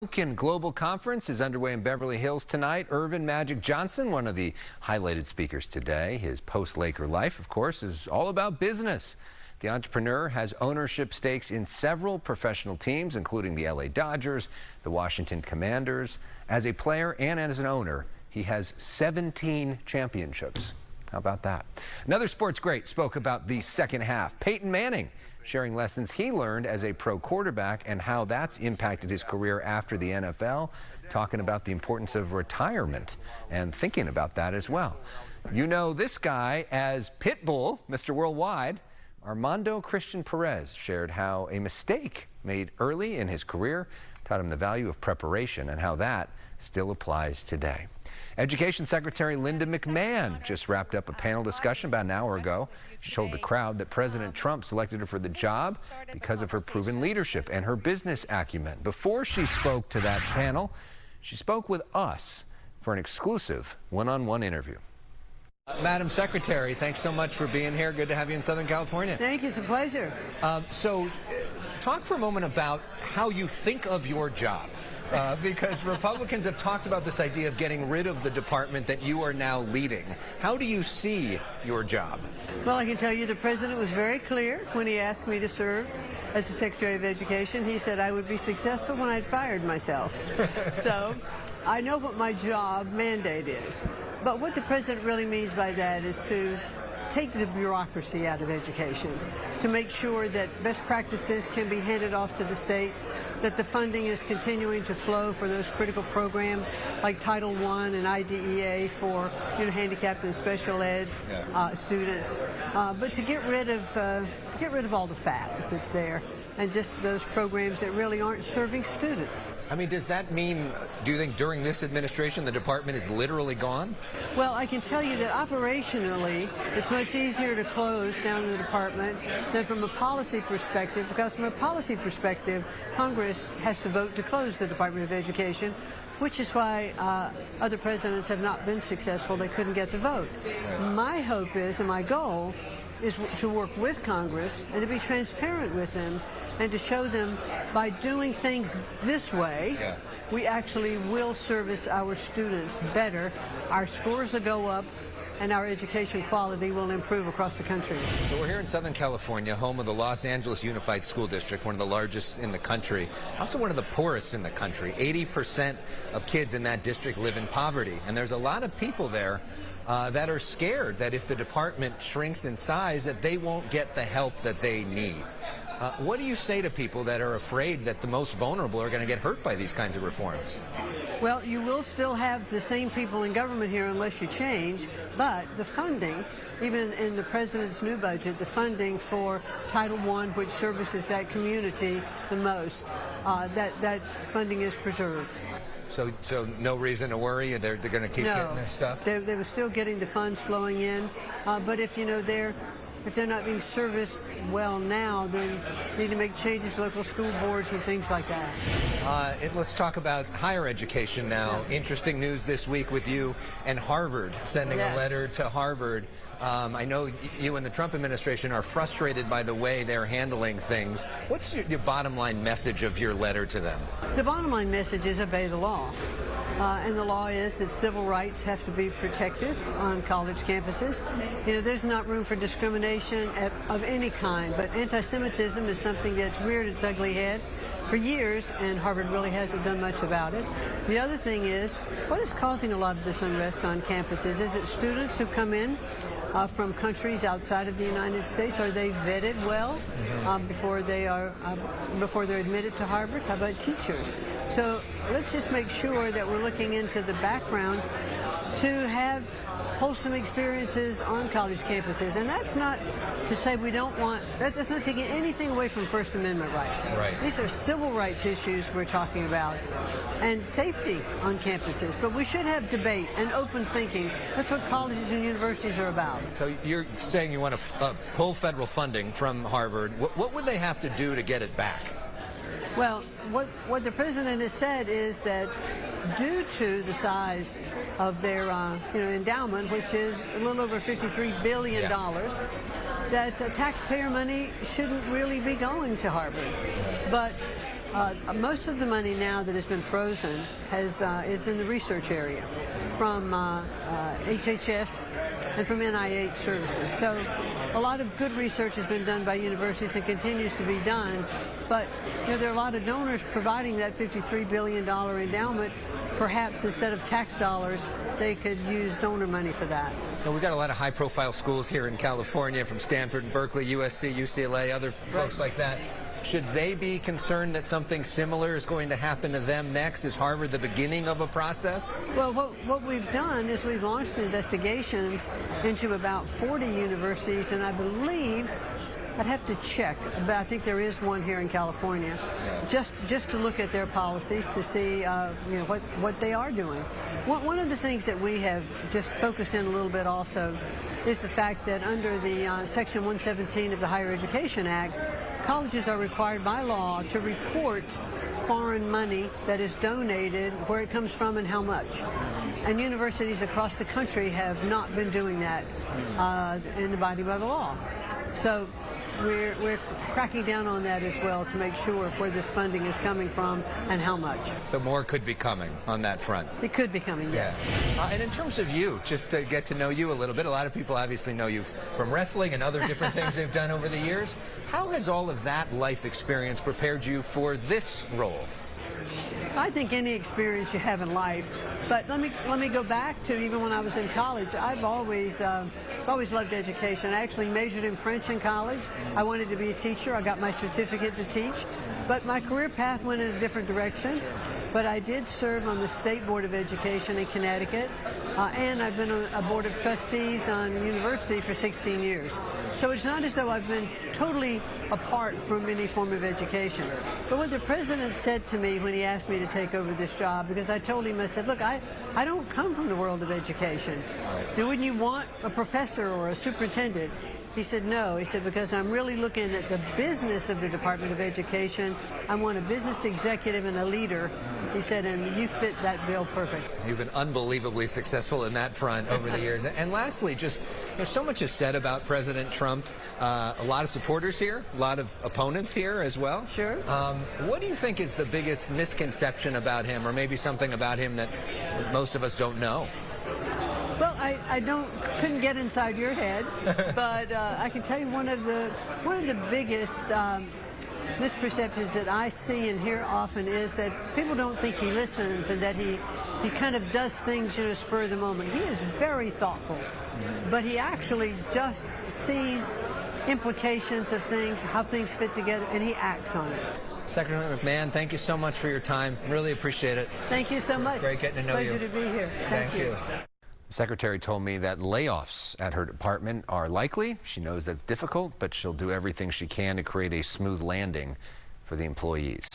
Republican Global Conference is underway in Beverly Hills tonight. Irvin Magic Johnson, one of the highlighted speakers today. His post-Laker life, of course, is all about business. The entrepreneur has ownership stakes in several professional teams, including the LA Dodgers, the Washington Commanders. As a player and as an owner, he has 17 championships. How about that? Another sports great spoke about the second half. Peyton Manning, sharing lessons he learned as a pro quarterback and how that's impacted his career after the NFL, talking about the importance of retirement and thinking about that as well. You know this guy as Pitbull, Mr. Worldwide. Armando Christian Perez shared how a mistake made early in his career taught him the value of preparation and how that still applies today. Education Secretary Linda McMahon just wrapped up a panel discussion about an hour ago. She told the crowd that President Trump selected her for the job because of her proven leadership and her business acumen. Before she spoke to that panel, she spoke with us for an exclusive one-on-one interview. Madam Secretary, thanks so much for being here. Good to have you in Southern California. Thank you. It's a pleasure. Talk for a moment about how you think of your job. Because Republicans have talked about this idea of getting rid of the department that you are now leading. How do you see your job? Well, I can tell you the president was very clear when he asked me to serve as the Secretary of Education. He said I would be successful when I'd fired myself. So I know what my job mandate is. But what the president really means by that is to take the bureaucracy out of education, to make sure that best practices can be handed off to the states, that the funding is continuing to flow for those critical programs like Title I and IDEA for handicapped and special ed students, but to get rid of all the fat that's there and just those programs that really aren't serving students. I mean, does that mean, do you think during this administration the department is literally gone? Well, I can tell you that operationally it's much easier to close down the department than from a policy perspective, because from a policy perspective, Congress has to vote to close the Department of Education, which is why other presidents have not been successful. They couldn't get the vote. My hope is, and my goal, is to work with Congress and to be transparent with them and to show them by doing things this way, we actually will service our students better, our scores will go up, and our education quality will improve across the country. So we're here in Southern California, home of the Los Angeles Unified School District, one of the largest in the country, also one of the poorest in the country. 80% of kids in that district live in poverty, and there's a lot of people there that are scared that if the department shrinks in size, that they won't get the help that they need. What do you say to people that are afraid that the most vulnerable are going to get hurt by these kinds of reforms? Well, you will still have the same people in government here unless you change, but the funding, even in the president's new budget, the funding for Title I, which services that community the most, that funding is preserved. So no reason to worry? They're going to keep getting their stuff? They were still getting the funds flowing in, but if they're not being serviced well now, then need to make changes to local school boards and things like that. Let's talk about higher education now. Interesting news this week with you and Harvard sending a letter to Harvard. I know you and the Trump administration are frustrated by the way they're handling things. What's your bottom line message of your letter to them? The bottom line message is obey the law. And the law is that civil rights have to be protected on college campuses. There's not room for discrimination of any kind, but anti-Semitism is something that's reared its ugly head for years, and Harvard really hasn't done much about it. The other thing is, what is causing a lot of this unrest on campuses? Is it students who come in from countries outside of the United States? Are they vetted well before they're admitted to Harvard? How about teachers? So let's just make sure that we're looking into the backgrounds to have wholesome experiences on college campuses. And that's not to say we don't want, that's not taking anything away from First Amendment rights. Right. These are civil rights issues we're talking about, and safety on campuses. But we should have debate and open thinking. That's what colleges and universities are about. So you're saying you want to pull federal funding from Harvard. What would they have to do to get it back? Well, what the president has said is that due to the size of their endowment, which is a little over $53 billion, that taxpayer money shouldn't really be going to Harvard. But Most of the money now that has been frozen is in the research area from HHS and from NIH services. So a lot of good research has been done by universities and continues to be done. But there are a lot of donors providing that $53 billion endowment. Perhaps instead of tax dollars, they could use donor money for that. We've got a lot of high-profile schools here in California, from Stanford and Berkeley, USC, UCLA, other folks like that. Should they be concerned that something similar is going to happen to them next? Is Harvard the beginning of a process? Well, what we've done is we've launched investigations into about 40 universities, and I believe, I'd have to check, but I think there is one here in California, just to look at their policies to see what they are doing. One of the things that we have just focused in a little bit also is the fact that under the Section 117 of the Higher Education Act, colleges are required by law to report foreign money that is donated, where it comes from and how much. And universities across the country have not been doing that in abiding by the law. So we're cracking down on that as well to make sure where this funding is coming from and how much. So more could be coming on that front. It could be coming, yes. And in terms of you, just to get to know you a little bit, a lot of people obviously know you from wrestling and other different things they've done over the years. How has all of that life experience prepared you for this role? I think any experience you have in life. But let me go back to even when I was in college. I've always loved education. I actually majored in French in college. I wanted to be a teacher. I got my certificate to teach. But my career path went in a different direction. But I did serve on the State Board of Education in Connecticut, and I've been on a board of trustees on a university for 16 years. So it's not as though I've been totally apart from any form of education. But what the president said to me when he asked me to take over this job, because I told him, I said, look, I don't come from the world of education. Wouldn't you want a professor or a superintendent? He said, no. He said, because I'm really looking at the business of the Department of Education. I want a business executive and a leader. He said, and you fit that bill perfect. You've been unbelievably successful in that front over the years. And lastly, just so much is said about President Trump. A lot of supporters here, a lot of opponents here as well. Sure. What do you think is the biggest misconception about him, or maybe something about him that most of us don't know? Well, I couldn't get inside your head, but I can tell you one of the biggest misperceptions that I see and hear often is that people don't think he listens and that he kind of does things, spur of the moment. He is very thoughtful, but he actually just sees implications of things, how things fit together, and he acts on it. Secretary McMahon, thank you so much for your time. Really appreciate it. Thank you so much. Great getting to know you. Pleasure to be here. Thank you. The Secretary told me that layoffs at her department are likely. She knows that's difficult, but she'll do everything she can to create a smooth landing for the employees.